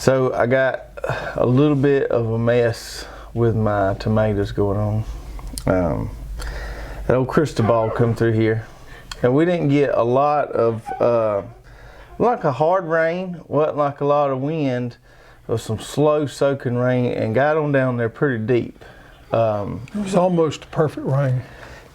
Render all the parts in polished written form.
So I got a little bit of a mess with my tomatoes going on. That old crystal ball come through here, and we didn't get a lot of like a hard rain, wasn't like a lot of wind. There was some slow soaking rain and got on down there pretty deep. It was almost perfect rain.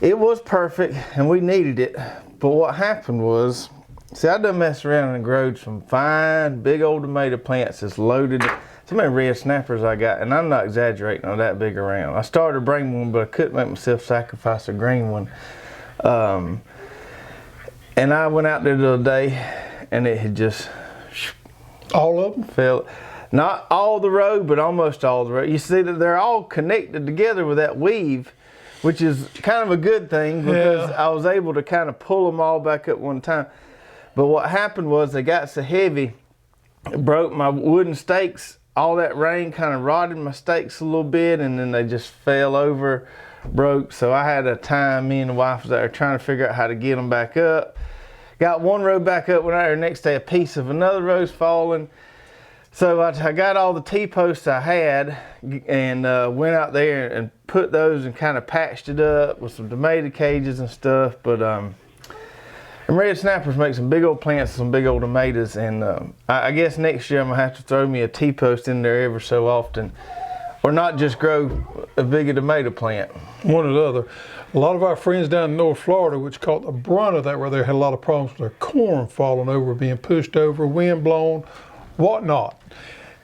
It was perfect, and we needed it. But what happened was, see, I done messed around and growed some fine, big old tomato plants that's loaded. So many red snappers I got, and I'm not exaggerating on that big around. I started to bring one, but I couldn't make myself sacrifice a green one. And I went out there the other day, and it had just... All of them? Fell. Not all the row, but almost all the row. You see that they're all connected together with that weave, which is kind of a good thing because I was able to kind of pull them all back up one time. But what happened was they got so heavy, it broke my wooden stakes. All that rain kind of rotted my stakes a little bit, and then they just fell over, broke. So I had a time, me and the wife was there trying to figure out how to get them back up. Got one row back up, went out there the next day, a piece of another row's falling. So I got all the T-posts I had and went out there and put those and kind of patched it up with some tomato cages and stuff. But and red snappers make some big old plants, some big old tomatoes, and I guess next year I'm gonna have to throw me a T-post in there every so often, or not just grow a big tomato plant. One or the other. A lot of our friends down in North Florida, which caught the brunt of that, where they had a lot of problems with their corn falling over, being pushed over, wind blown, whatnot.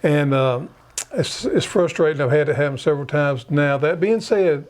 And it's frustrating. I've had it happen several times. Now, that being said,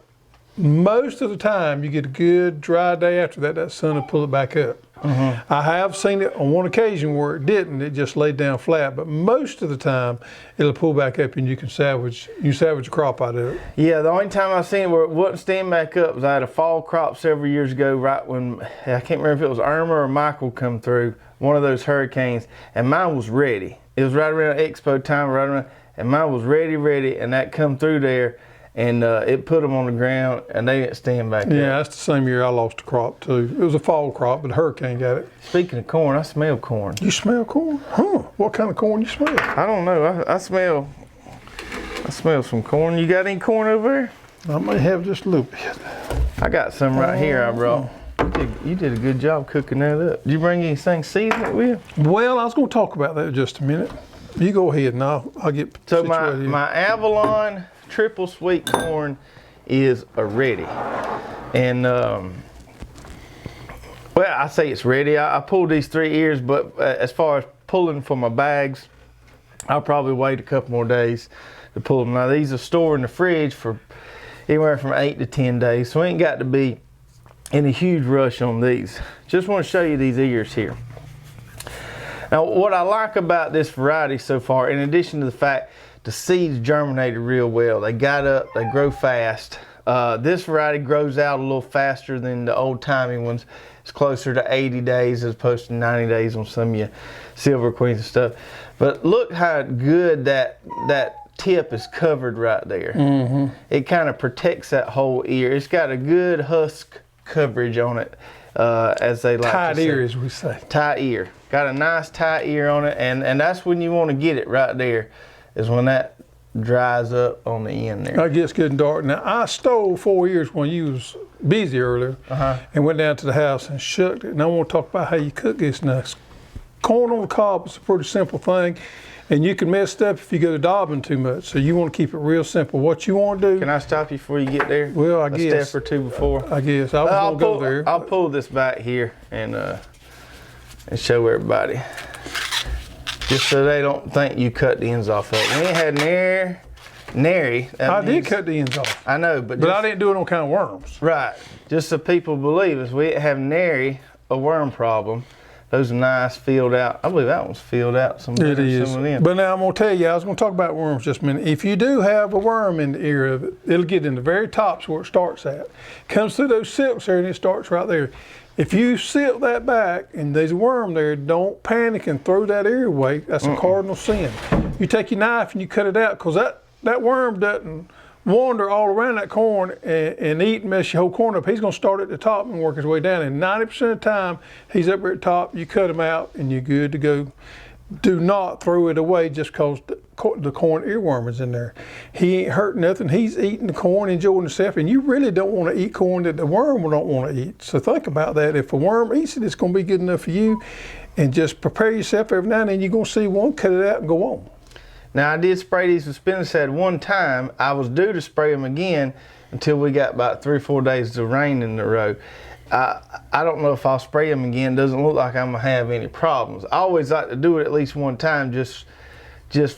most of the time you get a good dry day after that sun will pull it back up. I have seen it on one occasion where it didn't, it just laid down flat, but most of the time it'll pull back up and you can salvage a crop out of it. Yeah, the only time I've seen it where it wouldn't stand back up was I had a fall crop several years ago, right when, I can't remember if it was Irma or Michael come through, one of those hurricanes, and mine was ready. It was right around Expo time, right around, and mine was ready, and that come through there, and it put them on the ground, and they didn't stand back up. Yeah, that's the same year I lost a crop too. It was a fall crop, but the hurricane got it. Speaking of corn, I smell corn. You smell corn? Huh? What kind of corn you smell? I don't know. I smell some corn. You got any corn over there? I may have just a little bit. I got some right here I brought. You did a good job cooking that up. Did you bring anything seasoned with you? Well, I was going to talk about that in just a minute. You go ahead and I'll get so situated. my Avalon triple sweet corn is ready, and well, I say it's ready. I pulled these 3 ears, but as far as pulling for my bags, I'll probably wait a couple more days to pull them. Now these are stored in the fridge for anywhere from 8 to 10 days, so we ain't got to be in a huge rush on these. Just want to show you these ears here. Now what I like about this variety so far, in addition to the fact the seeds germinated real well, they got up, they grow fast. This variety grows out a little faster than the old timey ones. It's closer to 80 days as opposed to 90 days on some of your Silver Queens and stuff. But look how good that tip is covered right there. It kind of protects that whole ear. It's got a good husk coverage on it, as they like tight to say. Ear, as we say. Tight ear. Got a nice tight ear on it, and that's when you want to get it right there, is when that dries up on the end there. It gets good and dark. Now, I stole 4 ears when you was busy earlier and went down to the house and shook it. And I want to talk about how you cook this. Now, corn on the cob is a pretty simple thing, and you can mess it up if you go to daubing too much. So you want to keep it real simple. What you want to do. Can I stop you before you get there? Well, I a guess. step or two before. I guess. I was going to go there. I'll pull this back here and show everybody. Just so they don't think you cut the ends off of it. We ain't had nary. I did cut the ends off. I know, but I didn't do it on kind of worms. Right. Just so people believe us, we have nary a worm problem. Those are nice filled out. I believe that one's filled out. It is. But now I'm going to tell you, I was going to talk about worms just a minute. If you do have a worm in the ear of it, it'll get in the very tops where it starts at. Comes through those silks there and it starts right there. If you silk that back and there's a worm there, don't panic and throw that ear away. That's a cardinal sin. You take your knife and you cut it out, because that worm doesn't wander all around that corn and eat and mess your whole corn up. He's going to start at the top and work his way down. And 90% of the time, he's up at the top, you cut him out and you're good to go. do not throw it away just because the corn earworm is in there. He ain't hurt nothing. He's eating the corn, enjoying himself, and you really don't want to eat corn that the worm will not want to eat. So think about that. If a worm eats it, it's going to be good enough for you. And just prepare yourself every now and then. You're going to see one, cut it out, and go on. Now, I did spray these with spinosad one time. I was due to spray them again until we got about 3 or 4 days of rain in a row. I don't know if I'll spray them again. It doesn't look like I'm going to have any problems. I always like to do it at least one time just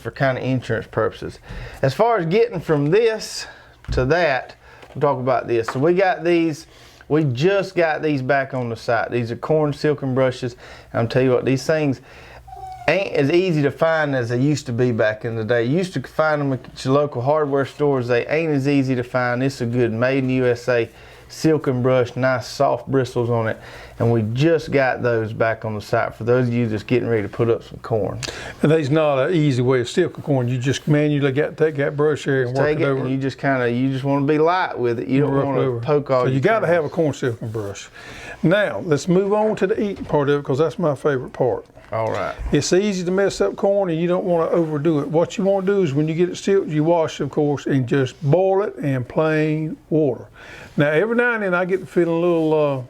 for kind of insurance purposes. As far as getting from this to that, we'll talk about this. So we got these. We just got these back on the site. These are corn silken brushes. And I'll tell you what, these things ain't as easy to find as they used to be back in the day. You used to find them at your local hardware stores. They ain't as easy to find. This is a good made in USA silken brush, nice soft bristles on it. And we just got those back on the site for those of you that's getting ready to put up some corn. And there's not an easy way of silking corn. You just manually got to take that brush here and work it over. And you just want to be light with it. You don't want to poke all. So you got to have a corn silking brush. Now let's move on to the eating part of it, because that's my favorite part. All right. It's easy to mess up corn, and you don't want to overdo it. What you want to do is when you get it silked, you wash, of course, and just boil it in plain water. Now, every now and then I get feeling a little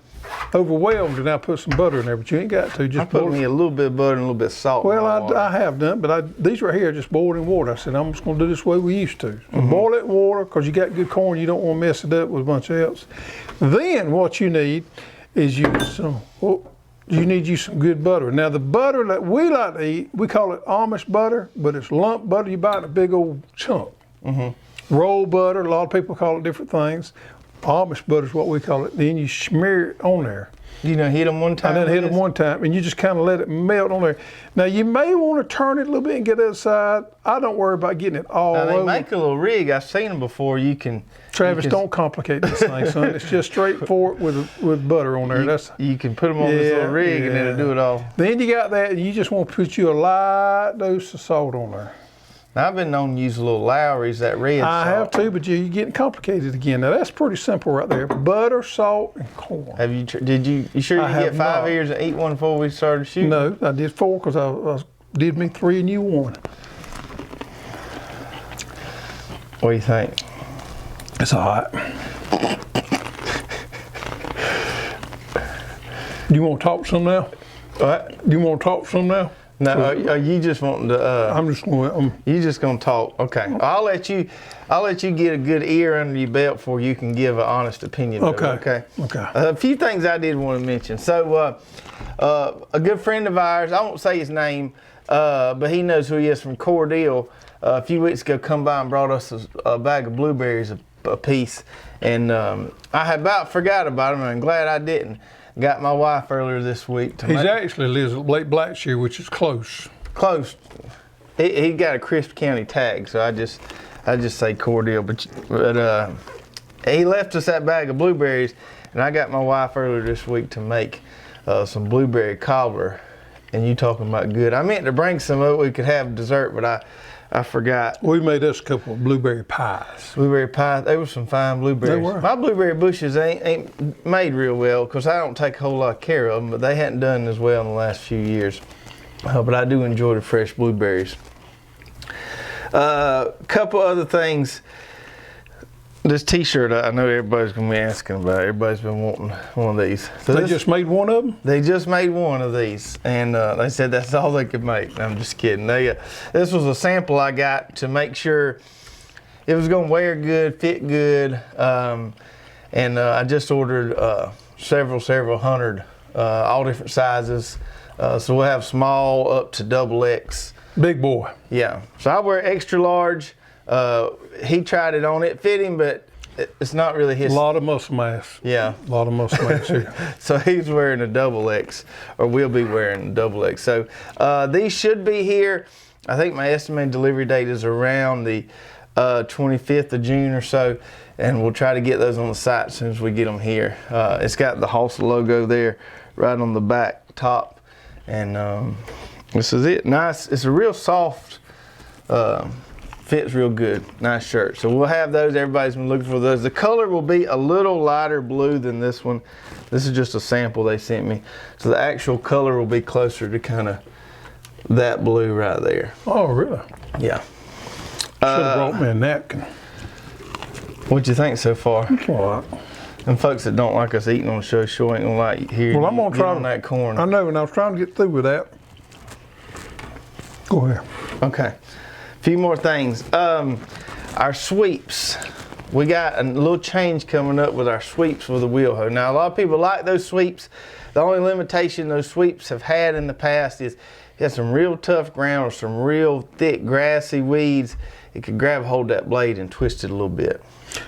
overwhelmed, and I put some butter in there, but you ain't got to. Just I put me a little bit of butter and a little bit of salt. Well, I have done, but these right here are just boiled in water. I said, I'm just going to do this the way we used to. So boil it in water, because you got good corn. You don't want to mess it up with a bunch of else. Then what you need is you need some good butter. Now, the butter that we like to eat, we call it Amish butter, but it's lump butter. You buy it in a big old chunk. Roll butter, a lot of people call it different things. Amish butter is what we call it. Then you smear it on there. You done hit them one time? I done hit them one time, and you just kind of let it melt on there. Now, you may want to turn it a little bit and get the other side. I don't worry about getting it all over. They make a little rig. I've seen them before. You can... Travis, don't complicate this thing, son. It's just straightforward with butter on there. You can put them on this little rig and then it'll do it all. Then you got that, and you just want to put you a light dose of salt on there. Now, I've been known to use a little Lowry's, that red salt. I have too, but you're getting complicated again. Now, that's pretty simple right there. Butter, salt, and corn. Have you? You sure you get 5 ears and eat one before we started shooting? No, I did 4 because I did me 3 and you 1. What do you think? It's all right. Do you want to talk some now? What? Do you want to talk some now? No, are you just wanting to? I'm just going. You just gonna talk? Okay. I'll let you get a good ear under your belt before you can give an honest opinion. Okay. Okay. A few things I did want to mention. So, a good friend of ours, I won't say his name, but he knows who he is from Cordell. A few weeks ago, come by and brought us a bag of blueberries a piece, and I had about forgot about him. And I'm glad I didn't. Got my wife earlier this week. He's actually lives at Lake Blackshear, which is close. Close. He got a Crisp County tag, so I just say Cordell. But he left us that bag of blueberries, and I got my wife earlier this week to make some blueberry cobbler. And you talking about good? I meant to bring some of it. We could have dessert, but I forgot. We made us a couple of blueberry pies. Blueberry pies. They were some fine blueberries. They were. My blueberry bushes ain't made real well because I don't take a whole lot of care of them, but they hadn't done as well in the last few years. But I do enjoy the fresh blueberries. Couple other things. This T-shirt, I know everybody's going to be asking about. Everybody's been wanting one of these. So they just made one of them? They just made one of these, and they said that's all they could make. I'm just kidding. This was a sample I got to make sure it was going to wear good, fit good, and I just ordered several hundred, all different sizes. So we'll have small up to XX. Big boy. Yeah. So I wear extra large. He tried it on. It fit him, but it's not really his. A lot of muscle mass. Yeah. A lot of muscle mass here. So he's wearing a XX, or will be wearing a XX. So these should be here. I think my estimated delivery date is around the 25th of June or so, and we'll try to get those on the site as soon as we get them here. It's got the Hulsa logo there right on the back top, and this is it. Nice. It's a real soft. Fits real good. Nice shirt. So we'll have those. Everybody's been looking for those. The color will be a little lighter blue than this one. This is just a sample they sent me. So the actual color will be closer to kind of that blue right there. Oh, really? Yeah. Should have brought me a napkin. What'd you think so far? It's all right. And folks that don't like us eating on the show sure ain't gonna like hearing Well, I'm gonna try on that corn. I know, and I was trying to get through with that. Go ahead. Okay. A few more things. Our sweeps. We got a little change coming up with our sweeps with the wheel hoe. Now, a lot of people like those sweeps. The only limitation those sweeps have had in the past is you have some real tough ground or some real thick grassy weeds. It could grab hold of that blade and twist it a little bit.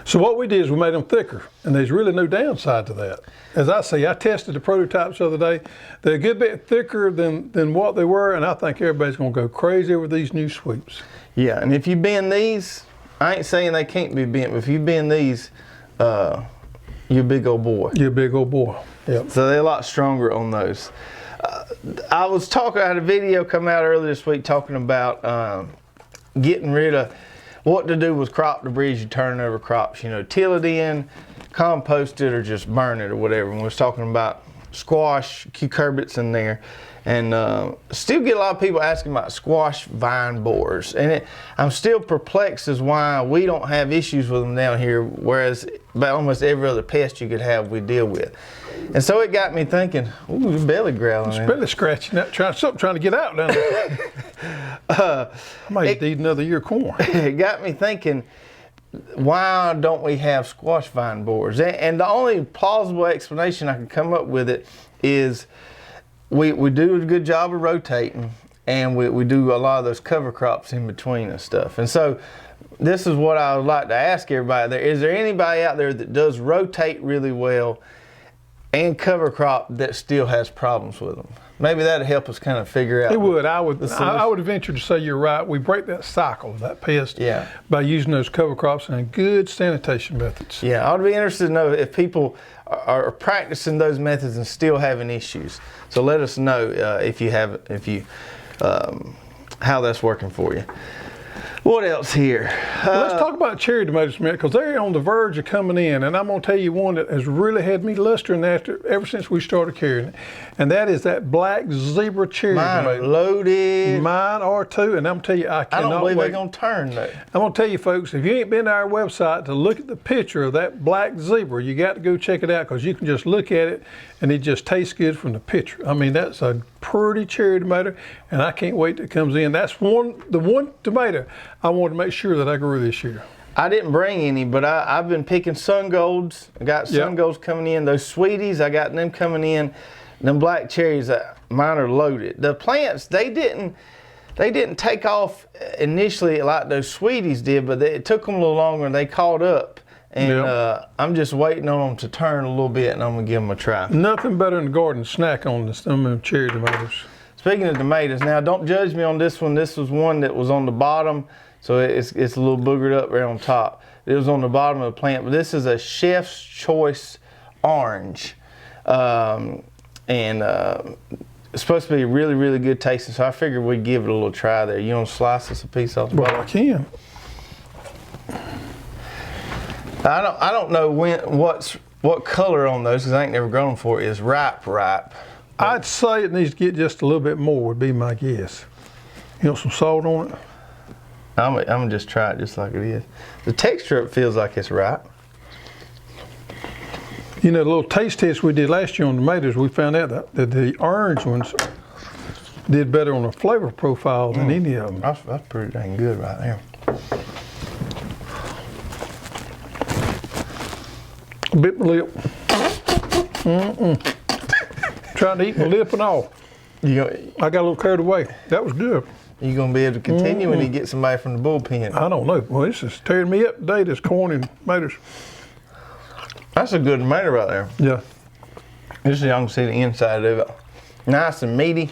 So what we did is we made them thicker, and there's really no downside to that. As I say, I tested the prototypes the other day. They're a good bit thicker than what they were, and I think everybody's gonna go crazy over these new sweeps. Yeah, and if you bend these, I ain't saying they can't be bent, but if you bend these, you're a big old boy. You're a big old boy. Yep. So they're a lot stronger on those. I had a video come out earlier this week talking about getting rid of what to do with crop debris as you turn over crops. You know, till it in, compost it, or just burn it or whatever. And we was talking about squash, cucurbits in there. And still get a lot of people asking about squash vine borers. And I'm still perplexed as why we don't have issues with them down here, whereas about almost every other pest you could have we deal with. And so it got me thinking, ooh, your belly growling. It's belly scratching out, trying to get out down there. I might need another year of corn. It got me thinking, why don't we have squash vine borers? And the only plausible explanation I can come up with it is we do a good job of rotating, and we do a lot of those cover crops in between and stuff. And so this is what I would like to ask everybody there. Is there anybody out there that does rotate really well and cover crop that still has problems with them? Maybe that'd help us kind of figure out. It would. I would venture to say you're right. We break that cycle, that pest, by using those cover crops and good sanitation methods. Yeah, I would be interested to know if people are practicing those methods and still having issues. So let us know how that's working for you. What else here? Let's talk about cherry tomatoes a minute, because they're on the verge of coming in, and I'm going to tell you one that has really had me lustering ever since we started carrying it, and that is that black zebra cherry tomato. Mine are loaded. Mine are too, and I'm going to tell you, I cannot don't believe wait. they're going to turn though. I'm going to tell you folks, if you ain't been to our website to look at the picture of that black zebra, you got to go check it out, because you can just look at it and it just tastes good from the picture. I mean, that's a pretty cherry tomato, and I can't wait till it comes in. That's the one tomato I wanted to make sure that I grew this year. I didn't bring any, but I've been picking sun golds. I got sun golds coming in. Those sweeties, I got them coming in. Them black cherries, mine are loaded. The plants, they didn't take off initially like those sweeties did, but it took them a little longer and they caught up. And I'm just waiting on them to turn a little bit, and I'm gonna give them a try. Nothing better than a garden snack on them cherry tomatoes. Speaking of tomatoes, now don't judge me on this one. This was one that was on the bottom, so it's a little boogered up right on top. It was on the bottom of the plant, but this is a Chef's Choice orange. It's supposed to be really, really good tasting, so I figured we'd give it a little try there. You want to slice us a piece off the bottom? Well, I can. I don't know what color on those, because I ain't never grown them before, is ripe. I'd say it needs to get just a little bit more, would be my guess. You want some salt on it? I'm gonna just try it just like it is. The texture, it feels like it's ripe. You know, the little taste test we did last year on tomatoes, we found out that the orange ones did better on the flavor profile than any of them. That's pretty dang good right there. A bit my lip. Trying to eat my lip and all. I got a little carried away. That was good. You gonna be able to continue when you get somebody from the bullpen? I don't know. Well, this is tearing me up today, this corn and tomatoes. That's a good tomato right there. Yeah. Just so y'all can see the inside of it. Nice and meaty.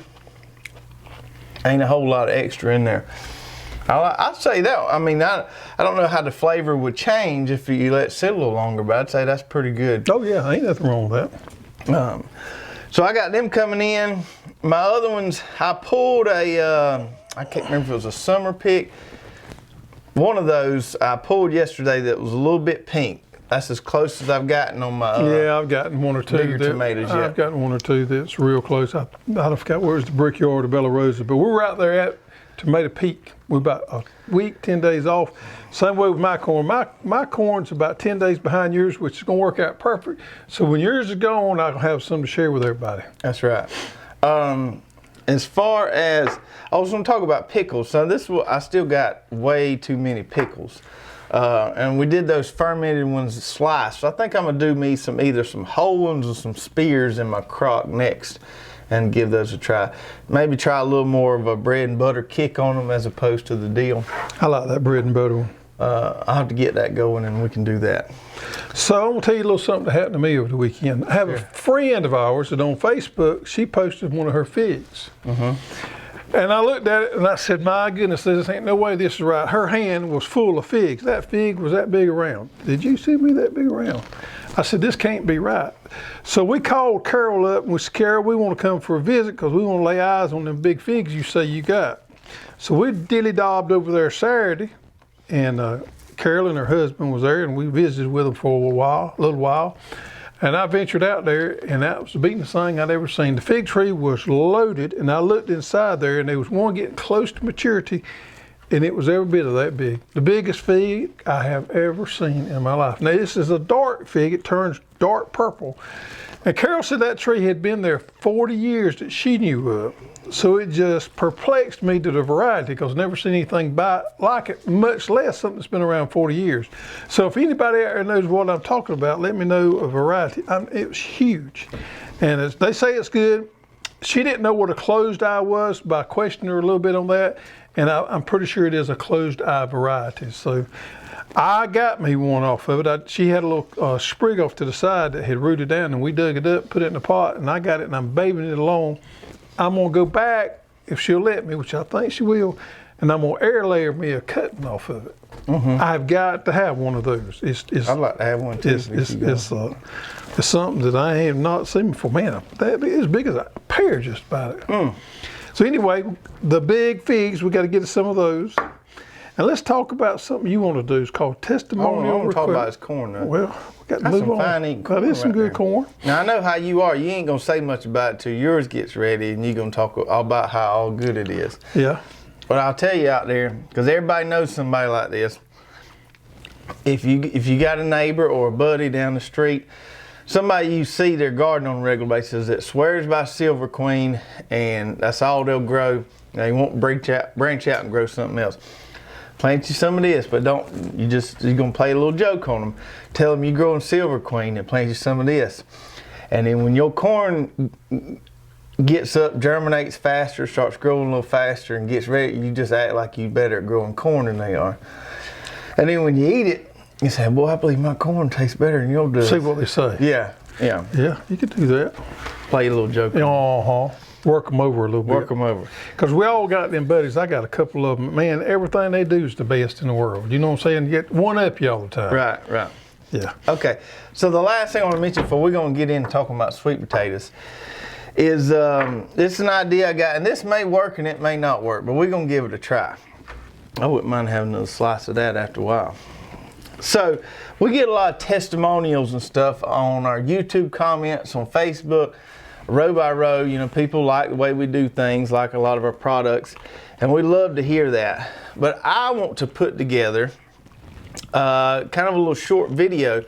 Ain't a whole lot of extra in there. I'd say that. I mean, I don't know how the flavor would change if you let it sit a little longer, but I'd say that's pretty good. Oh yeah, ain't nothing wrong with that. So I got them coming in. My other ones, I pulled I can't remember if it was a summer pick. One of those I pulled yesterday that was a little bit pink. that's as close as I've gotten on my yeah, I've gotten one or two. bigger tomatoes yet. I've gotten one or two that's real close. I forgot where's the Brickyard of Bella Rosa, but we're right there at Tomato Peak. We're about a week, 10 days off. Same way with my corn. My corn's about 10 days behind yours, which is going to work out perfect. So when yours is gone, I'll have some to share with everybody. That's right. As far as, I was going to talk about pickles. So I still got way too many pickles. And we did those fermented ones sliced. So I think I'm going to do me either some whole ones or some spears in my crock next and give those a try. Maybe try a little more of a bread and butter kick on them as opposed to the deal. I like that bread and butter one. I'll have to get that going and we can do that. So I'm going to tell you a little something that happened to me over the weekend. I have a friend of ours that on Facebook, she posted one of her figs. And I looked at it and I said, my goodness, this ain't no way this is right. Her hand was full of figs. That fig was that big around. Did you see me that big around? I said, this can't be right. So we called Carol up and we said, Carol, we want to come for a visit because we want to lay eyes on them big figs you say you got. So we dilly-dobbed over there Saturday, and Carol and her husband was there, and we visited with them for a little while. And I ventured out there, and that was the beatingest thing I'd ever seen. The fig tree was loaded, and I looked inside there, and there was one getting close to maturity, and it was every bit of that big. The biggest fig I have ever seen in my life. Now, this is a dark fig. It turns dark purple. And Carol said that tree had been there 40 years that she knew of. So it just perplexed me to the variety because I've never seen anything like it, much less something that's been around 40 years. So if anybody out there knows what I'm talking about, let me know a variety. It was huge. And they say it's good. She didn't know what a closed eye was, but I questioned her a little bit on that. And I'm pretty sure it is a closed eye variety. So I got me one off of it. She had a little sprig off to the side that had rooted down, and we dug it up, put it in a pot, and I got it, and I'm babying it along. I'm gonna go back, if she'll let me, which I think she will, and I'm gonna air layer me a cutting off of it. I've got to have one of those. I'd like to have one too. It's something that I have not seen before. Man, that is as big as a pear just about it. So anyway, the big figs, we got to get some of those. And let's talk about something you want to do. It's called testimonial. I want to talk about this corn though. Well, we got to move on. Fine eating corn. That is some good corn. Now I know how you are. You ain't gonna say much about it till yours gets ready, and you're gonna talk all about how all good it is. Yeah. But I'll tell you out there, because everybody knows somebody like this. If you got a neighbor or a buddy down the street, somebody you see their garden on a regular basis that swears by Silver Queen, and that's all they'll grow. They won't branch out and grow something else. Plant you some of this, but you're gonna play a little joke on them. Tell them you're growing Silver Queen and plant you some of this. And then when your corn gets up, germinates faster, starts growing a little faster and gets ready, you just act like you better at growing corn than they are. And then when you eat it, you say, boy, I believe my corn tastes better than yours does. See what they say. Yeah. Yeah, you could do that. Play a little joke. Work them over a little bit. Work them over. Because we all got them buddies. I got a couple of them. Man, everything they do is the best in the world. You know what I'm saying? You get one up you all the time. Right. Yeah. Okay. So the last thing I want to mention before we're going to get into talking about sweet potatoes is this is an idea I got, and this may work and it may not work, but we're going to give it a try. I wouldn't mind having another slice of that after a while. So we get a lot of testimonials and stuff on our YouTube comments, on Facebook, row by row. You know, people like the way we do things, like a lot of our products, and we love to hear that. But I want to put together kind of a little short video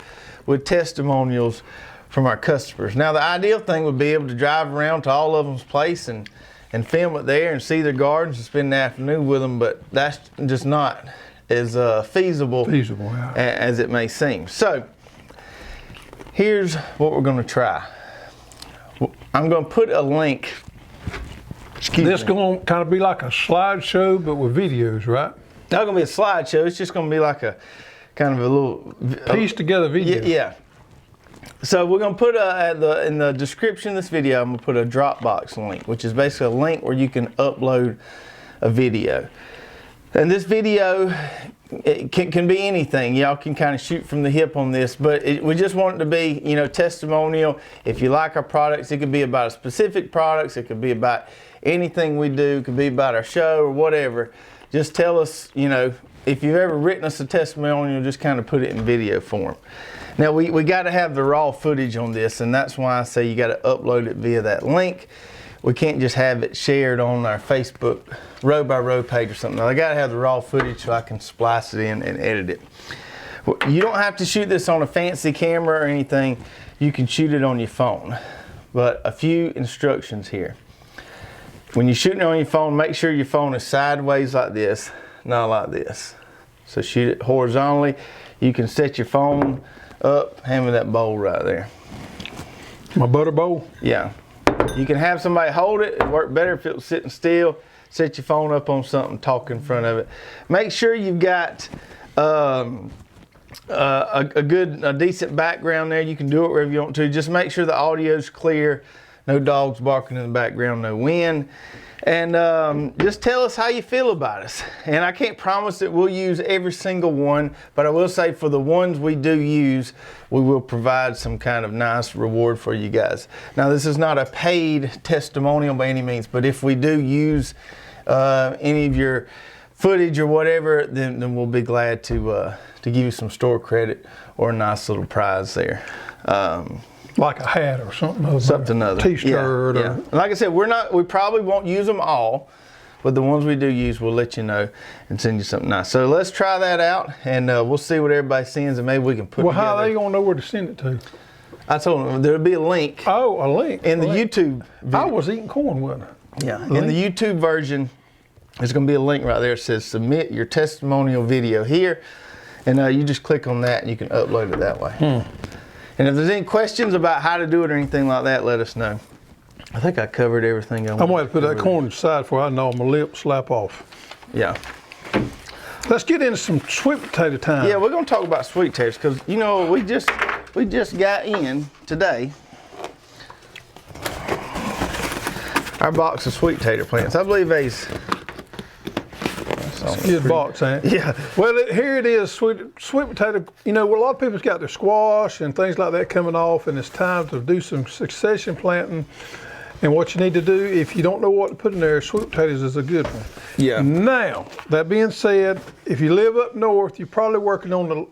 with testimonials from our customers. Now, the ideal thing would be able to drive around to all of them's place and film it there and see their gardens and spend the afternoon with them, but that's just not as feasible as it may seem. So here's what we're going to try. I'm going to put a link. This going to kind of be like a slideshow, but with videos, right? Not going to be a slideshow. It's just going to be like a kind of a little piece together video. Yeah. So we're going to put in the description of this video, I'm going to put a Dropbox link, which is basically a link where you can upload a video. And this video, it can be anything. Y'all can kind of shoot from the hip on this, but we just want it to be, you know, testimonial. If you like our products, it could be about a specific products. It could be about anything we do. It could be about our show or whatever. Just tell us, you know, if you've ever written us a testimonial, just kind of put it in video form. Now we got to have the raw footage on this, and that's why I say you got to upload it via that link. We can't just have it shared on our Facebook row by row page or something. Now, I got to have the raw footage so I can splice it in and edit it. You don't have to shoot this on a fancy camera or anything. You can shoot it on your phone. But a few instructions here. When you're shooting on your phone, make sure your phone is sideways like this, not like this. So shoot it horizontally. You can set your phone up, hand me that bowl right there. My butter bowl? Yeah. You can have somebody hold it. It'd work better if it was sitting still. Set your phone up on something, talk in front of it. Make sure you've got a decent background there. You can do it wherever you want to. Just make sure the audio's clear. No dogs barking in the background, no wind. And just tell us how you feel about us. And I can't promise that we'll use every single one, but I will say for the ones we do use, we will provide some kind of nice reward for you guys. Now, this is not a paid testimonial by any means, but if we do use any of your footage or whatever, then we'll be glad to give you some store credit or a nice little prize there. Like a hat or something. Something other. T-shirt. Yeah. And like I said, we probably won't use them all, but the ones we do use, we'll let you know and send you something nice. So let's try that out, and we'll see what everybody sends, and maybe we can put. Well, together. how are they gonna know where to send it to? I told them there'll be a link. Oh, a link in the YouTube video. I was eating corn, wasn't I? Yeah. In the YouTube version, there's gonna be a link right there. It says submit your testimonial video here, and you just click on that, and you can upload it that way. And if there's any questions about how to do it or anything like that, let us know. I think I covered everything I wanted. I'm going to put that corn aside before I know my lip slap off. Yeah. Let's get into some sweet potato time. Yeah, we're gonna talk about sweet potatoes because you know we just got in today our box of sweet potato plants. I believe they's Good box, ain't it? Yeah. Well, here it is, sweet potato. You know, a lot of people's got their squash and things like that coming off, and it's time to do some succession planting. And what you need to do, if you don't know what to put in there, sweet potatoes is a good one. Yeah. Now, that being said, if you live up north, you're probably working on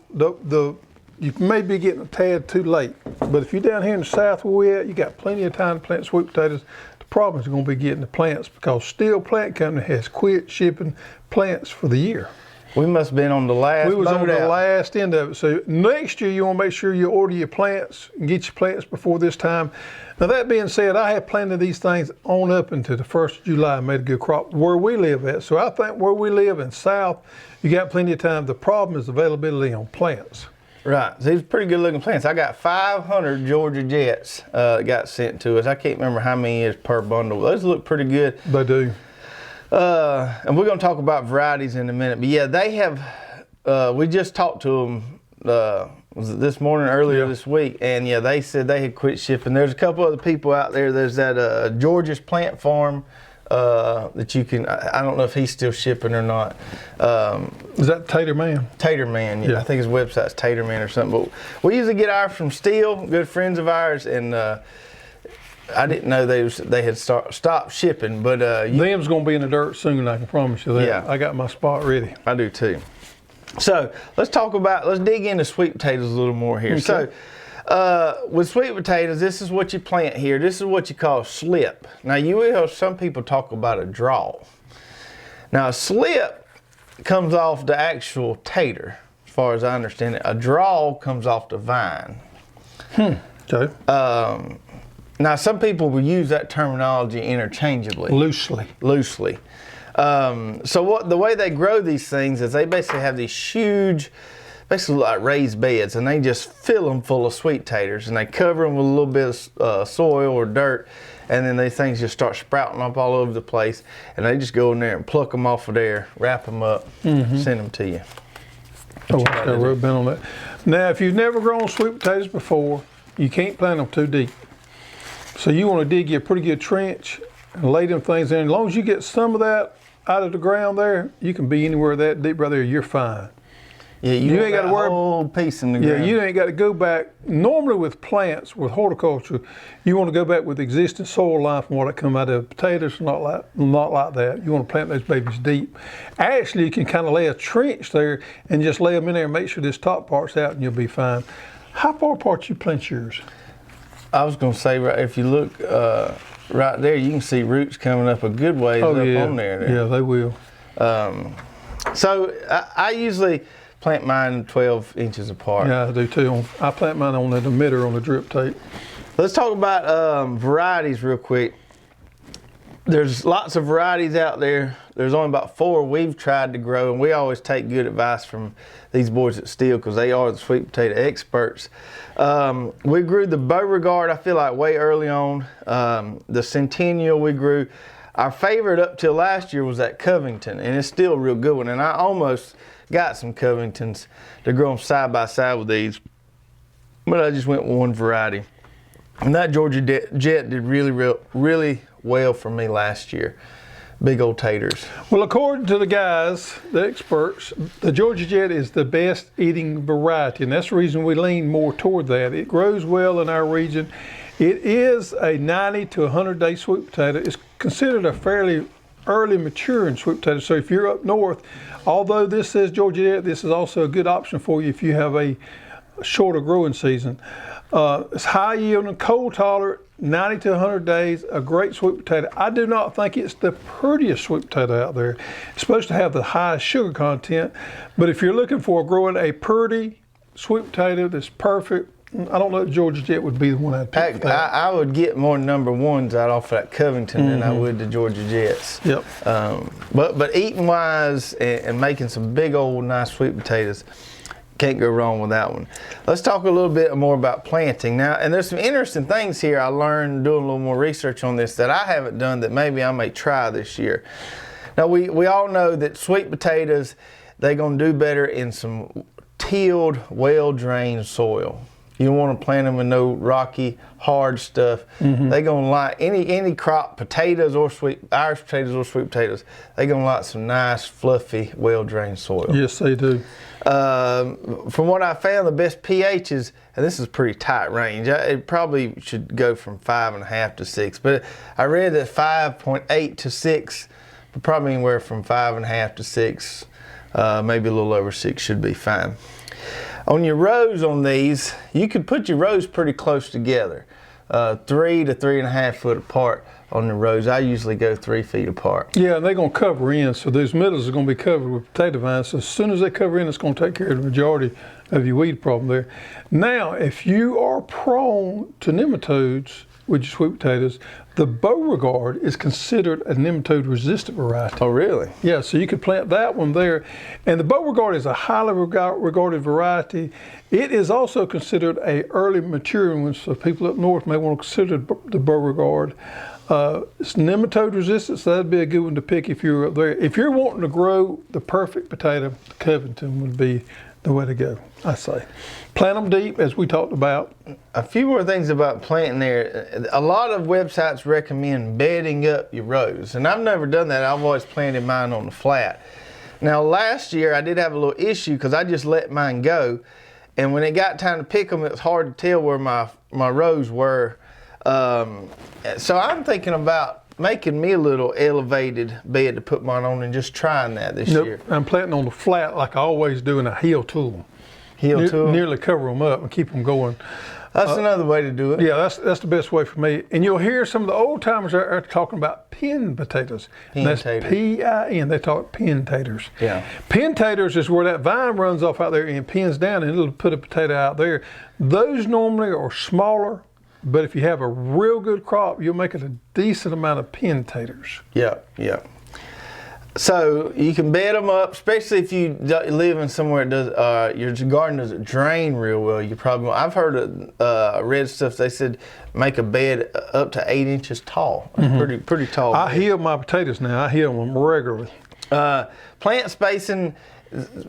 you may be getting a tad too late. But if you're down here in the south where we're at, you got plenty of time to plant sweet potatoes. The problem is going to be getting the plants because Steel Plant Company has quit shipping plants for the year. We must have been on the last. We was on the last end of it. So next year you want to make sure you order your plants and get your plants before this time. Now that being said, I have planted these things on up until the 1st of July and made a good crop where we live at. So I think where we live in south, you got plenty of time. The problem is availability on plants. Right. These are pretty good looking plants. I got 500 Georgia Jets got sent to us. I can't remember how many is per bundle. Those look pretty good. They do. And we're going to talk about varieties in a minute. But yeah, they have, we just talked to them, was it this morning, earlier this week, and yeah, they said they had quit shipping. There's a couple other people out there. There's that Georgia's Plant Farm that you can, I don't know if he's still shipping or not. Is that Tater Man? Tater Man, yeah. I think his website's Tater Man or something. But we usually get ours from Steel, good friends of ours, and I didn't know they had stopped shipping, but them's gonna be in the dirt soon. I can promise you that. Yeah. I got my spot ready. I do too. So let's dig into sweet potatoes a little more here. Okay. So with sweet potatoes, this is what you plant here. This is what you call slip. Now you will hear some people talk about a draw. Now a slip comes off the actual tater, as far as I understand it. A draw comes off the vine. Okay. Now, some people will use that terminology interchangeably. Loosely. So the way they grow these things is they basically have these huge, basically like raised beds, and they just fill them full of sweet taters, and they cover them with a little bit of soil or dirt, and then these things just start sprouting up all over the place, and they just go in there and pluck them off of there, wrap them up, send them to you. Oh, I got a rub band on that. Now, if you've never grown sweet potatoes before, you can't plant them too deep. So you want to dig you a pretty good trench and lay them things in. As long as you get some of that out of the ground there, you can be anywhere that deep right there, you're fine. Yeah, you ain't got to worry. A whole piece in the ground. Yeah, you ain't got to go back. Normally with plants, with horticulture, you want to go back with existing soil line from what it come out of. Potatoes, not like that. You want to plant those babies deep. Actually, you can kind of lay a trench there and just lay them in there and make sure this top part's out and you'll be fine. How far apart you plant yours? I was going to say, right, if you look right there, you can see roots coming up a good ways up on there. Yeah, they will. So I usually plant mine 12 inches apart. Yeah, I do too. I plant mine on the emitter on the drip tape. Let's talk about varieties real quick. There's lots of varieties out there. There's only about 4 we've tried to grow, and we always take good advice from these boys at Steel because they are the sweet potato experts. We grew the Beauregard, I feel like, way early on. The Centennial we grew. Our favorite up till last year was that Covington, and it's still a real good one. And I almost got some Covingtons to grow them side by side with these, but I just went with one variety. And that Georgia Jet did really well for me last year. Big old taters. Well, according to the guys, the experts, the Georgia Jet is the best eating variety, and that's the reason we lean more toward that. It grows well in our region. It is a 90 to 100 day sweet potato. It's considered a fairly early maturing sweet potato. So if you're up north, although this says Georgia Jet, this is also a good option for you if you have a shorter growing season. It's high yield and cold tolerant, 90 to 100 days, a great sweet potato. I do not think it's the prettiest sweet potato out there. It's supposed to have the highest sugar content, but if you're looking for growing a pretty sweet potato that's perfect, I don't know if Georgia Jet would be the one I'd pick for that. I would get more number ones out off that Covington than I would the Georgia Jets. Yep. But eating wise and making some big old nice sweet potatoes, can't go wrong with that one. Let's talk a little bit more about planting now. And there's some interesting things here I learned doing a little more research on this that I haven't done that maybe I may try this year. Now we all know that sweet potatoes, they're gonna do better in some tilled, well-drained soil. You don't want to plant them in no rocky, hard stuff. They're gonna like any crop, potatoes or Irish potatoes or sweet potatoes. They're gonna like some nice, fluffy, well-drained soil. Yes, they do. From what I found, the best pHs, and this is pretty tight range. It probably should go from 5.5 to 6, but I read that 5.8 to 6, but probably anywhere from 5.5 to 6, maybe a little over 6 should be fine. On your rows on these, you could put your rows pretty close together, 3 to 3.5 foot apart on the rows. I usually go 3 feet apart. Yeah, and they're going to cover in, so those middles are going to be covered with potato vines. So as soon as they cover in, it's going to take care of the majority of your weed problem there. Now, if you are prone to nematodes with your sweet potatoes, the Beauregard is considered a nematode-resistant variety. Oh, really? Yeah, so you could plant that one there. And the Beauregard is a highly regarded variety. It is also considered a early maturing one, so people up north may want to consider the Beauregard. It's nematode resistant, so that'd be a good one to pick if you're up there. If you're wanting to grow the perfect potato, the Covington would be the way to go, I say. Plant them deep, as we talked about. A few more things about planting there. A lot of websites recommend bedding up your rows, and I've never done that. I've always planted mine on the flat. Now, last year I did have a little issue because I just let mine go, and when it got time to pick them, it was hard to tell where my rows were. So I'm thinking about making me a little elevated bed to put mine on and just trying that this year. I'm planting on the flat like I always do in a heel tool. Tool? Nearly cover them up and keep them going. That's another way to do it. Yeah, that's the best way for me. And you'll hear some of the old timers are talking about pin potatoes. That's P-I-N. They talk pin taters. Yeah. Pin taters is where that vine runs off out there and pins down and it'll put a potato out there. Those normally are smaller, but if you have a real good crop, you'll make it a decent amount of pin taters. Yeah. So you can bed them up, especially if you live in somewhere that does your garden doesn't drain real well. You probably I've heard read stuff. They said make a bed up to 8 inches tall. Pretty tall. I heel my potatoes now. I heel them regularly. Plant spacing.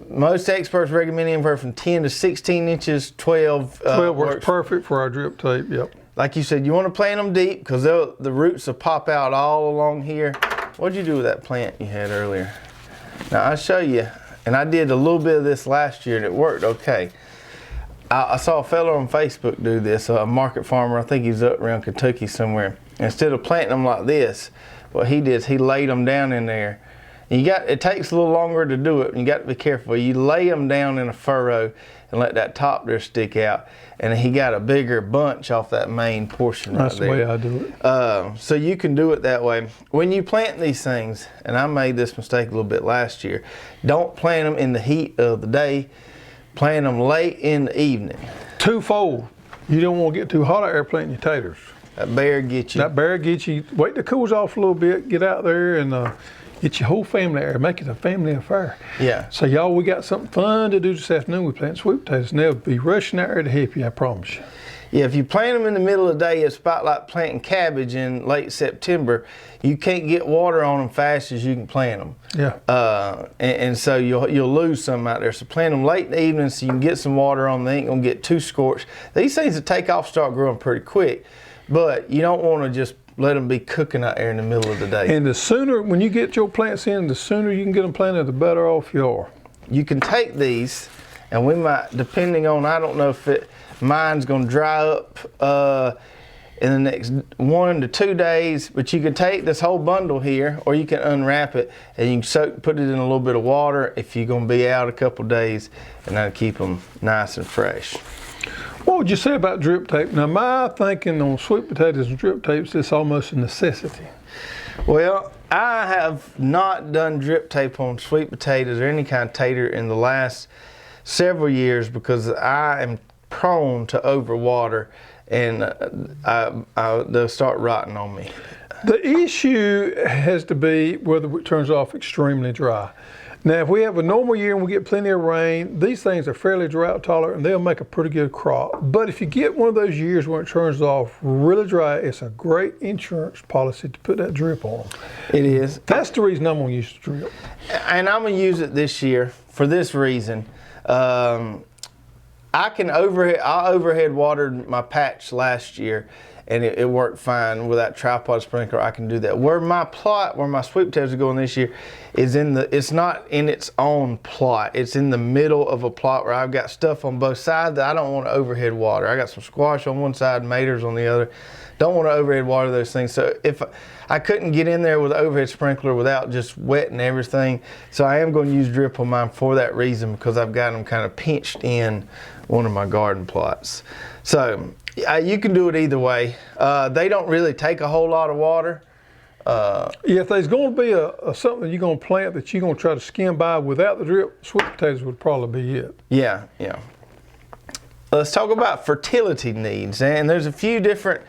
Most experts recommend anywhere from 10 to 16 inches. 12 works perfect for our drip tape. Yep. Like you said, you want to plant them deep because the roots will pop out all along here. What'd you do with that plant you had earlier? Now I'll show you, and I did a little bit of this last year and it worked okay. I saw a fellow on Facebook do this, a market farmer, I think he's up around Kentucky somewhere. Instead of planting them like this, what he did is he laid them down in there It takes a little longer to do it, and you got to be careful. You lay them down in a furrow and let that top there stick out, and he got a bigger bunch off that main portion right there. That's the way I do it. So you can do it that way. When you plant these things, and I made this mistake a little bit last year, don't plant them in the heat of the day. Plant them late in the evening. Twofold. You don't want to get too hot out there planting your taters. That bear gets you. That bear gets you. Wait till it cools off a little bit. Get out there and get your whole family there. Make it a family affair. Yeah. So y'all, we got something fun to do this afternoon. We plant sweet potatoes, and they'll be rushing out there to help you. I promise you. Yeah, if you plant them in the middle of the day, it's about like planting cabbage in late September. You can't get water on them fast as you can plant them. Yeah. And so you'll lose some out there. So plant them late in the evening so you can get some water on them. They ain't gonna get too scorched. These things that take off start growing pretty quick, but you don't want to just let them be cooking out there in the middle of the day. And the sooner, when you get your plants in, the sooner you can get them planted, the better off you are. You can take these, and we might, depending on, I don't know if mine's gonna dry up in the next 1 to 2 days, but you can take this whole bundle here, or you can unwrap it and you can put it in a little bit of water if you're gonna be out a couple days, and that'll keep them nice and fresh. What would you say about drip tape? Now, my thinking on sweet potatoes and drip tapes is almost a necessity. Well, I have not done drip tape on sweet potatoes or any kind of tater in the last several years because I am prone to overwater, and they'll start rotting on me. The issue has to be whether it turns off extremely dry. Now, if we have a normal year and we get plenty of rain, these things are fairly drought tolerant and they'll make a pretty good crop. But if you get one of those years where it turns off really dry, it's a great insurance policy to put that drip on. It is. That's the reason I'm going to use the drip. And I'm going to use it this year for this reason. I overhead watered my patch last year, and it worked fine with that tripod sprinkler. I can do that. Where my plot, where my sweet potatoes are going this year, is it's not in its own plot. It's in the middle of a plot where I've got stuff on both sides that I don't want to overhead water. I got some squash on one side, maters on the other. Don't want to overhead water those things. So if I couldn't get in there with an overhead sprinkler without just wetting everything, so I am going to use drip on mine for that reason, because I've got them kind of pinched in one of my garden plots. So you can do it either way. They don't really take a whole lot of water. If there's going to be something you're going to plant that you're going to try to skim by without the drip, sweet potatoes would probably be it. Yeah. Let's talk about fertility needs. And there's a few different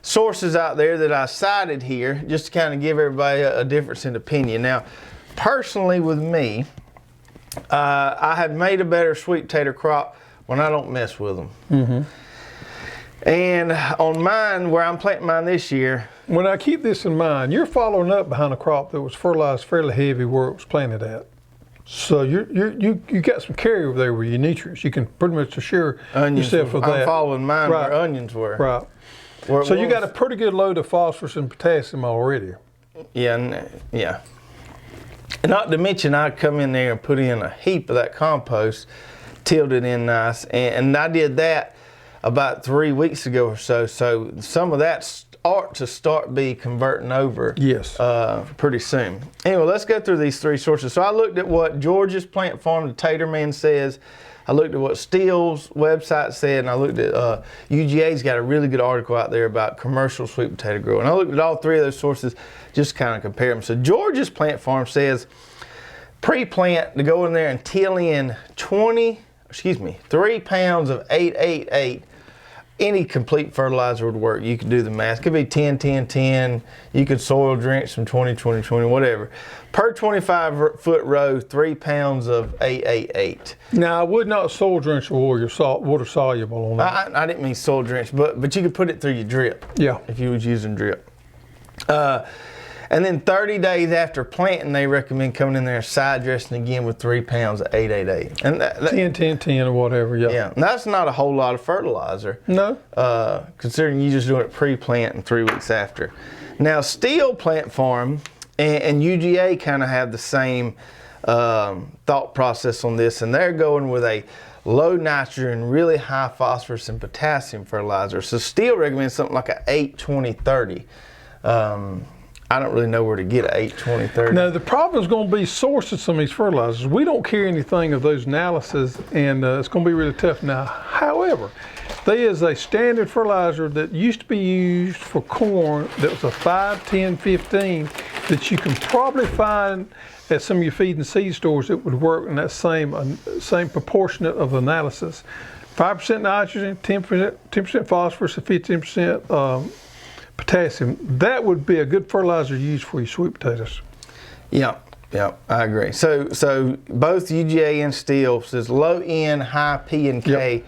sources out there that I cited here just to kind of give everybody a difference in opinion. Now, personally with me, I have made a better sweet potato crop when I don't mess with them. Mm-hmm. And on mine, where I'm planting mine this year. When I keep this in mind, you're following up behind a crop that was fertilized fairly heavy where it was planted at. So you got some carryover there with your nutrients. You can pretty much assure yourself of that. I'm following mine where onions were. Right. So you got a pretty good load of phosphorus and potassium already. Yeah. And not to mention, I come in there and put in a heap of that compost, tilled it in nice, and I did that about 3 weeks ago or so. So some of that ought to start be converting over. Yes. Pretty soon. Anyway, let's go through these three sources. So I looked at what George's Plant Farm, the Tater Man, says. I looked at what Steele's website said, and I looked at UGA's got a really good article out there about commercial sweet potato growing. I looked at all three of those sources, just kind of compare them. So George's Plant Farm says pre-plant to go in there and till in 3 pounds of 888. Any complete fertilizer would work. You could do the math. It could be 10, 10, 10. You could soil drench some 20, 20, 20, whatever. Per 25-foot row, 3 pounds of 888. Now, I would not soil drench or your water soluble on that. I didn't mean soil drench, but you could put it through your drip. Yeah. If you was using drip. And then 30 days after planting, they recommend coming in there and side dressing again with 3 pounds of 888. And 10, 10, 10 or whatever, yeah. Yeah, and that's not a whole lot of fertilizer. No. Considering you just doing it pre-plant and 3 weeks after. Now, Steele Plant Farm and UGA kind of have the same thought process on this, and they're going with a low nitrogen, really high phosphorus and potassium fertilizer. So Steele recommends something like a 8-20-30. I don't really know where to get an 8, 20, 30. Now, the problem is going to be sourcing some of these fertilizers. We don't carry anything of those analyses, and it's going to be really tough now. However, there is a standard fertilizer that used to be used for corn that was a 5, 10, 15 that you can probably find at some of your feed and seed stores that would work in that same proportionate of analysis. 5% nitrogen, 10% phosphorus, and 15% potassium. That would be a good fertilizer to use for your sweet potatoes. Yeah, I agree. So both UGA and Steel says low N, high P and K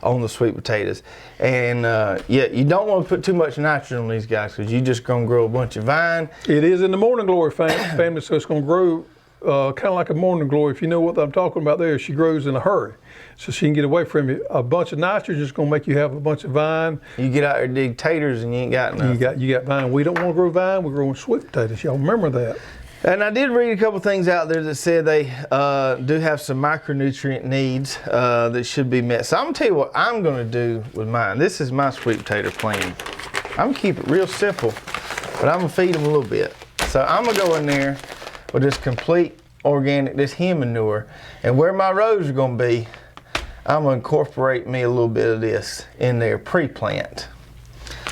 on the sweet potatoes. And you don't want to put too much nitrogen on these guys because you're just going to grow a bunch of vine. It is in the morning glory family, so it's going to grow kind of like a morning glory. If you know what I'm talking about there, she grows in a hurry. So she can get away from you. A bunch of nitrogen is going to make you have a bunch of vine. You get out there dig taters and you ain't got nothing. You got vine. We don't want to grow vine. We're growing sweet potatoes. Y'all remember that. And I did read a couple things out there that said they do have some micronutrient needs that should be met. So I'm going to tell you what I'm going to do with mine. This is my sweet potato plan. I'm going to keep it real simple, but I'm going to feed them a little bit. So I'm going to go in there with this complete organic, this hen manure. And where my rows are going to be, I'm going to incorporate me a little bit of this in there pre-plant.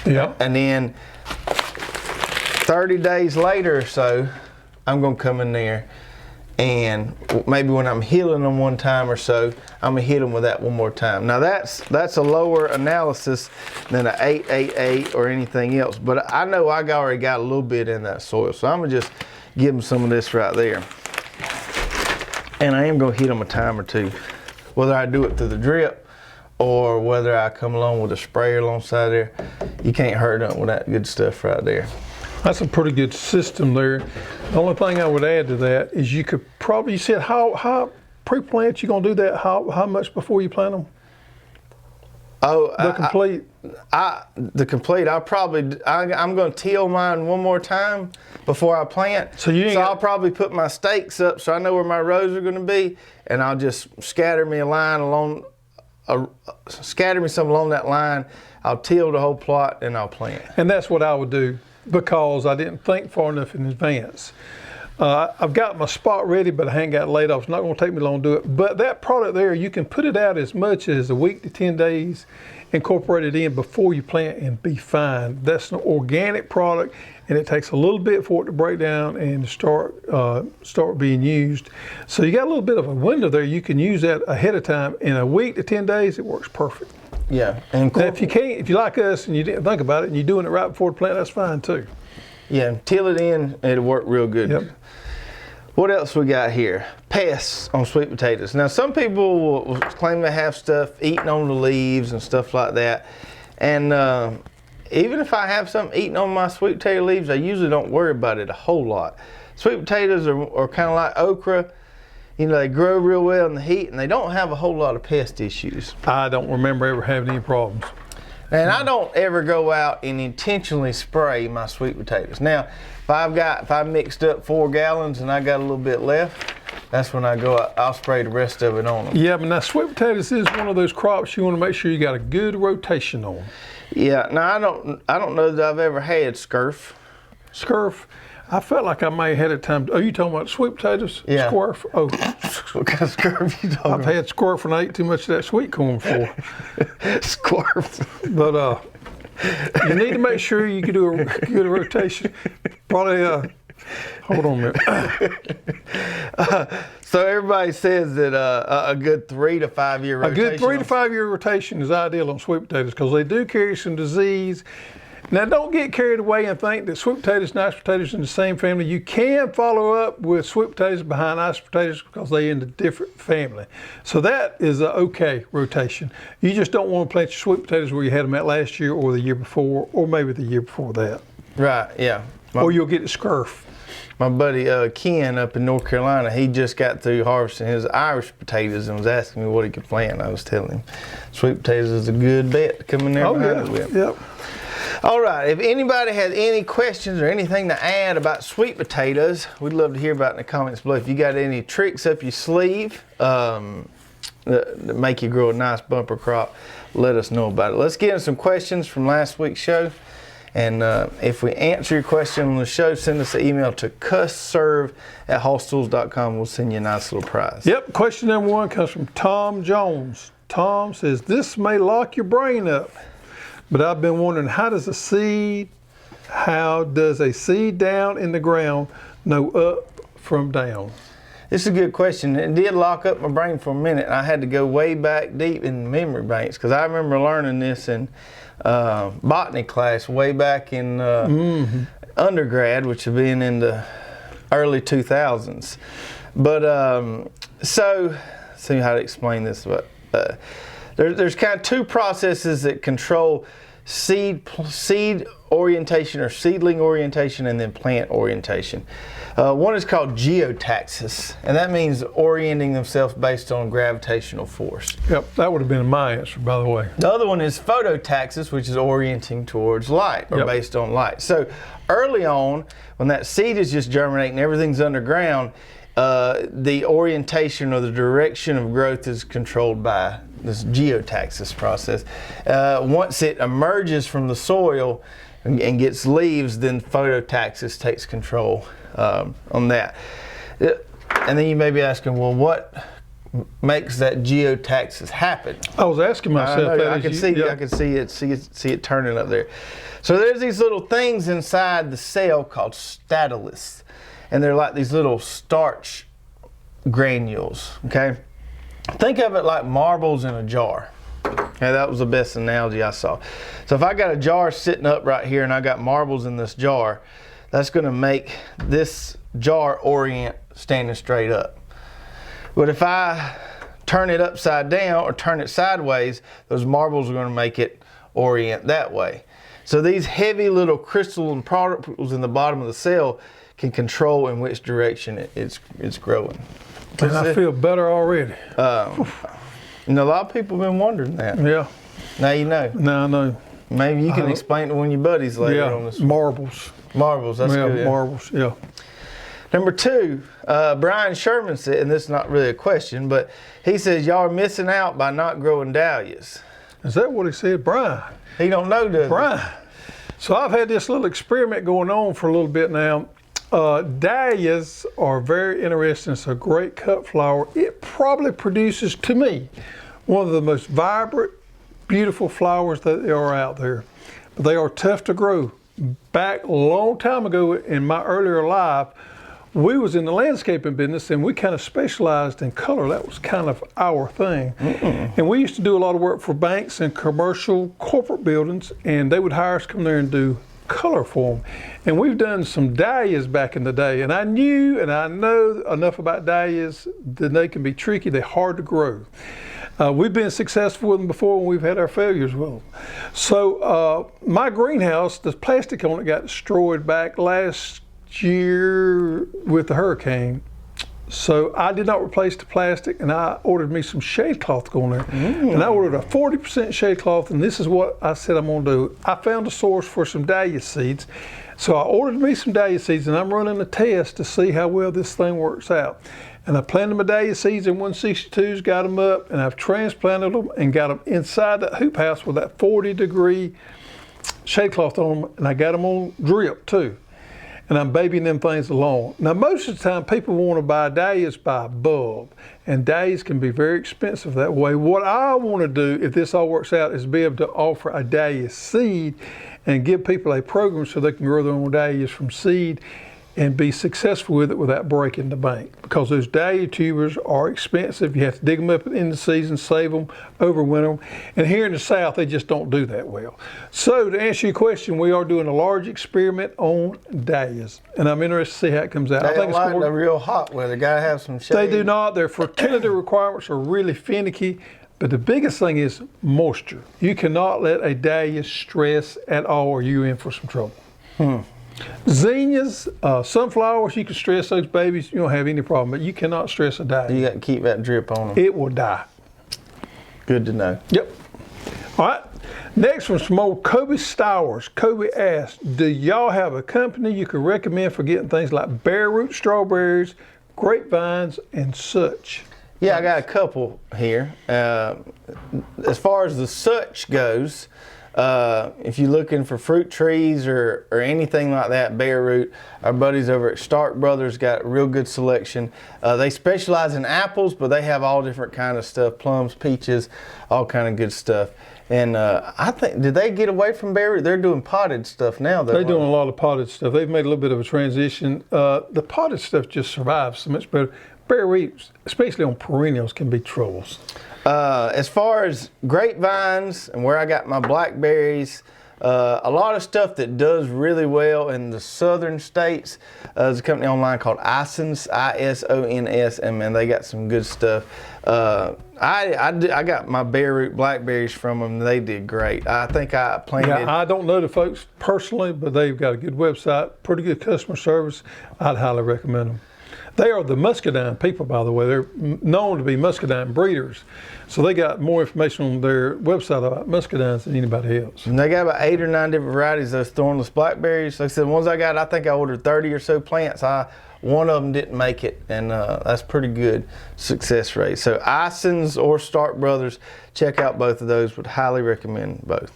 Yeah. And then 30 days later or so, I'm going to come in there and maybe when I'm healing them one time or so, I'm going to hit them with that one more time. Now that's a lower analysis than an 888 or anything else, but I know I already got a little bit in that soil, so I'm going to just give them some of this right there. And I am going to hit them a time or two, whether I do it through the drip or whether I come along with a sprayer alongside there. You can't hurt them with that good stuff right there. That's a pretty good system there. The only thing I would add to that is you could probably, you said how pre-plant you going to do that? How much before you plant them? Oh, the complete. I'm going to till mine one more time before I plant. So I'll probably put my stakes up so I know where my rows are going to be, and I'll just scatter me a line along, scatter me some along that line. I'll till the whole plot and I'll plant. And that's what I would do because I didn't think far enough in advance. I've got my spot ready, but I ain't got it laid off. It's not going to take me long to do it. But that product there, you can put it out as much as a week to 10 days, incorporate it in before you plant and be fine. That's an organic product, and it takes a little bit for it to break down and start being used. So you got a little bit of a window there. You can use that ahead of time. In a week to 10 days, it works perfect. Yeah. And now, if you can't, if you like us and you didn't think about it and you're doing it right before the plant, that's fine too. Yeah, till it in, it'll work real good. Yep. What else we got here? Pests on sweet potatoes. Now, some people will claim they have stuff eating on the leaves and stuff like that. And even if I have something eating on my sweet potato leaves, I usually don't worry about it a whole lot. Sweet potatoes are kind of like okra. You know, they grow real well in the heat and they don't have a whole lot of pest issues. I don't remember ever having any problems. And I don't ever go out and intentionally spray my sweet potatoes. Now, if I've mixed up 4 gallons and I got a little bit left, that's when I go out, I'll spray the rest of it on them. Yeah, but now sweet potatoes is one of those crops you want to make sure you got a good rotation on. Yeah, now I don't know that I've ever had scurf. Scurf? I felt like I may have had it time. Oh, you talking about sweet potatoes? Yeah. Squirf? Oh. What kind of scurf you talking about? I've had squirf and I ate too much of that sweet corn before. Squirf. But you need to make sure you can do a good rotation. Probably, hold on a minute. So everybody says that a good 3 to 5 year rotation. A good 3 to 5 year rotation is ideal on sweet potatoes because they do carry some disease. Now, don't get carried away and think that sweet potatoes and iced potatoes are in the same family. You can follow up with sweet potatoes behind iced potatoes because they're in a different family. So that is an okay rotation. You just don't want to plant your sweet potatoes where you had them at last year or the year before or maybe the year before that. Right, yeah. Or you'll get a scurf. My buddy Ken up in North Carolina, he just got through harvesting his Irish potatoes and was asking me what he could plant. I was telling him sweet potatoes is a good bet to come in there behind it with. Yep. All right, if anybody has any questions or anything to add about sweet potatoes, we'd love to hear about it in the comments below. If you got any tricks up your sleeve that make you grow a nice bumper crop, let us know about it. Let's get into some questions from last week's show, And if we answer your question on the show, send us an email to cussserve@hallstools.com. We'll send you a nice little prize. Yep. Question number 1 comes from Tom Jones. Tom says, this may lock your brain up, but I've been wondering, how does a seed down in the ground know up from down? This is a good question. It did lock up my brain for a minute. I had to go way back deep in memory banks because I remember learning this in botany class way back in undergrad, which would been in the early 2000s. But so, see how to explain this. But there's kind of 2 processes that control seed orientation or seedling orientation and then plant orientation. One is called geotaxis, and that means orienting themselves based on gravitational force. Yep, that would have been my answer, by the way. The other one is phototaxis, which is orienting towards light or based on light. So early on, when that seed is just germinating, everything's underground, the orientation or the direction of growth is controlled by this geotaxis process. Once it emerges from the soil and gets leaves, then phototaxis takes control on that. And then you may be asking, well, what makes that geotaxis happen? I was asking myself that. I can see it turning up there. So there's these little things inside the cell called statulists, and they're like these little starch granules. Okay, think of it like marbles in a jar. Okay, that was the best analogy I saw. So if I got a jar sitting up right here and I got marbles in this jar, that's going to make this jar orient standing straight up. But if I turn it upside down or turn it sideways, those marbles are going to make it orient that way. So these heavy little crystalline particles in the bottom of the cell can control in which direction it's growing. And I feel better already. And a lot of people have been wondering that. Yeah. Now you know. Now I know. Maybe you can explain to one of your buddies later on this. Marbles. Marbles, that's good. Yeah. Marbles, yeah. Number 2, Brian Sherman said, and this is not really a question, but he says, y'all are missing out by not growing dahlias. Is that what he said, Brian? He don't know, does he? Brian. So I've had this little experiment going on for a little bit now. Dahlias are very interesting. It's a great cut flower. It probably produces, to me, one of the most vibrant, beautiful flowers that there are out there. But they are tough to grow. Back a long time ago in my earlier life, we was in the landscaping business and we kind of specialized in color. That was kind of our thing. And we used to do a lot of work for banks and commercial corporate buildings, and they would hire us to come there and do color for them. And we've done some dahlias back in the day, and I knew and I know enough about dahlias that they can be tricky. They're hard to grow. We've been successful with them before when we've had our failures with them. So my greenhouse, the plastic on it got destroyed back last year with the hurricane. So I did not replace the plastic, and I ordered me some shade cloth to go in there. And I ordered a 40% shade cloth, and this is what I said I'm gonna do. I found a source for some dahlia seeds. So I ordered me some dahlia seeds, and I'm running a test to see how well this thing works out. And I planted my dahlia seeds in 162s, got them up, and I've transplanted them and got them inside that hoop house with that 40-degree shade cloth on them, and I got them on drip too. And I'm babying them things along. Now, most of the time, people want to buy dahlias by bulb, and dahlias can be very expensive that way. What I want to do, if this all works out, is be able to offer a dahlia seed and give people a program so they can grow their own dahlias from seed and be successful with it without breaking the bank. Because those dahlia tubers are expensive. You have to dig them up in the season, save them, overwinter them. And here in the South, they just don't do that well. So to answer your question, we are doing a large experiment on dahlias. And I'm interested to see how it comes out. They I think don't like the real hot weather. Gotta have some shade. They do not. Their fertility requirements are really finicky. But the biggest thing is moisture. You cannot let a dahlia stress at all or you're in for some trouble. Zinnias, sunflowers, you can stress those babies, you don't have any problem, but you cannot stress a dahlia. You got to keep that drip on them. It will die. Good to know. Yep. All right. Next one's from old Kobe Stowers. Kobe asked, do y'all have a company you could recommend for getting things like bare root strawberries, grapevines, and such? Yeah, I got a couple here. As far as the such goes, If you're looking for fruit trees or anything like that, bare root, our buddies over at Stark Brothers got a real good selection. They specialize in apples, but they have all different kind of stuff, plums, peaches, all kind of good stuff. And I think, did they get away from bare root? They're doing potted stuff now, though. They're doing a lot of potted stuff. They've made a little bit of a transition. The potted stuff just survives so much better. Bare roots, especially on perennials, can be troubles. As far as grapevines and where I got my blackberries, a lot of stuff that does really well in the southern states. There's a company online called Isons, ISONS, and man, they got some good stuff. I got my bare root blackberries from them. They did great. I think I planted. Yeah, I don't know the folks personally, but they've got a good website, pretty good customer service. I'd highly recommend them. They are the muscadine people, by the way. They're known to be muscadine breeders. So they got more information on their website about muscadines than anybody else. And they got about 8 or 9 different varieties of those thornless blackberries. Like I said, the ones I got, I think I ordered 30 or so plants. One of them didn't make it, and that's pretty good success rate. So Isons or Stark Brothers, check out both of those. Would highly recommend both.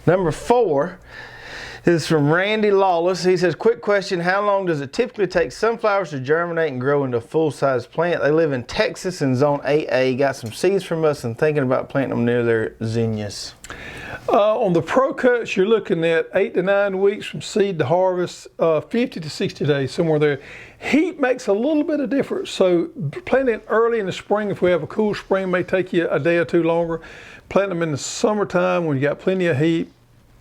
Number 4 is from Randy Lawless. He says, quick question, how long does it typically take sunflowers to germinate and grow into a full-size plant? They live in Texas in zone 8A, got some seeds from us and thinking about planting them near their zinnias. On the pro cuts, you're looking at 8 to 9 weeks from seed to harvest, 50 to 60 days, somewhere there. Heat makes a little bit of difference. So planting early in the spring, if we have a cool spring, may take you a day or two longer. Plant them in the summertime when you got plenty of heat,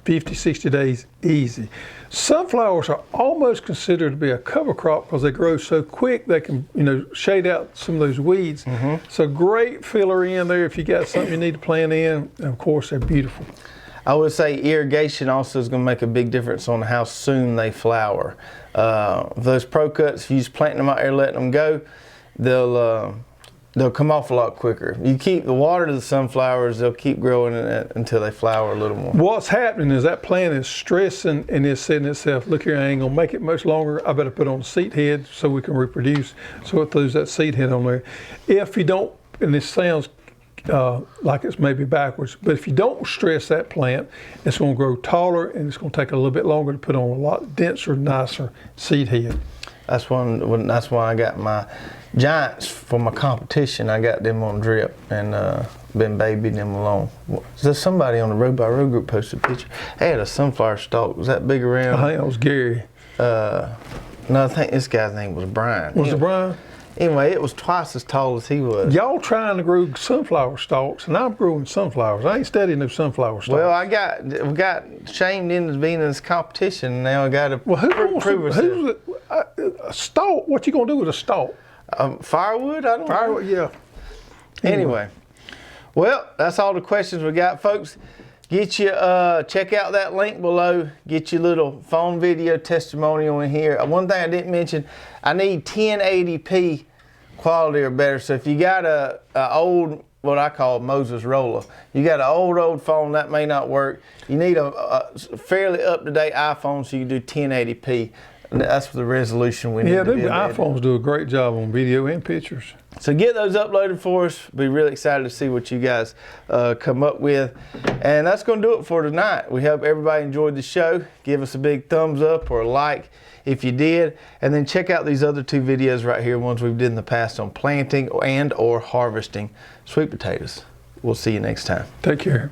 50, 60 days, easy. Sunflowers are almost considered to be a cover crop because they grow so quick they can, shade out some of those weeds. So great filler in there if you got something you need to plant in. And of course, they're beautiful. I would say irrigation also is going to make a big difference on how soon they flower. Those pro cuts, if you just planting them out there, letting them go, they'll come off a lot quicker. You keep the water to the sunflowers, they'll keep growing until they flower a little more. What's happening is that plant is stressing and it's saying itself, look here, I ain't gonna make it much longer. I better put on a seed head so we can reproduce. So it throws that seed head on there. If you don't, and this sounds like it's maybe backwards, but if you don't stress that plant, it's gonna grow taller and it's gonna take a little bit longer to put on a lot denser, nicer seed head. That's why I got my giants for my competition. I got them on drip and been babying them along. There's somebody on the Road by Road group posted a picture. They had a sunflower stalk. Was that big around? I think it was Gary. No, I think this guy's name was Brian. Was it Brian? Anyway, it was twice as tall as he was. Y'all trying to grow sunflower stalks, and I'm growing sunflowers. I ain't studying no sunflower stalks. Well, we got shamed into being in this competition, and now I got to prove who's a stalk? What you gonna do with a stalk? Firewood? I don't know. Firewood, yeah. Anyway, well, that's all the questions we got, folks. Get you, check out that link below. Get your little phone video testimonial in here. One thing I didn't mention, I need 1080p quality or better. So if you got a old, what I call Moses roller, you got an old phone, that may not work. You need a fairly up-to-date iPhone so you can do 1080p. That's the resolution we need. Yeah, iPhones do a great job on video and pictures. So get those uploaded for us. Be really excited to see what you guys come up with. And that's going to do it for tonight. We hope everybody enjoyed the show. Give us a big thumbs up or a like if you did. And then check out these other 2 videos right here, ones we've did in the past on planting and or harvesting sweet potatoes. We'll see you next time. Take care.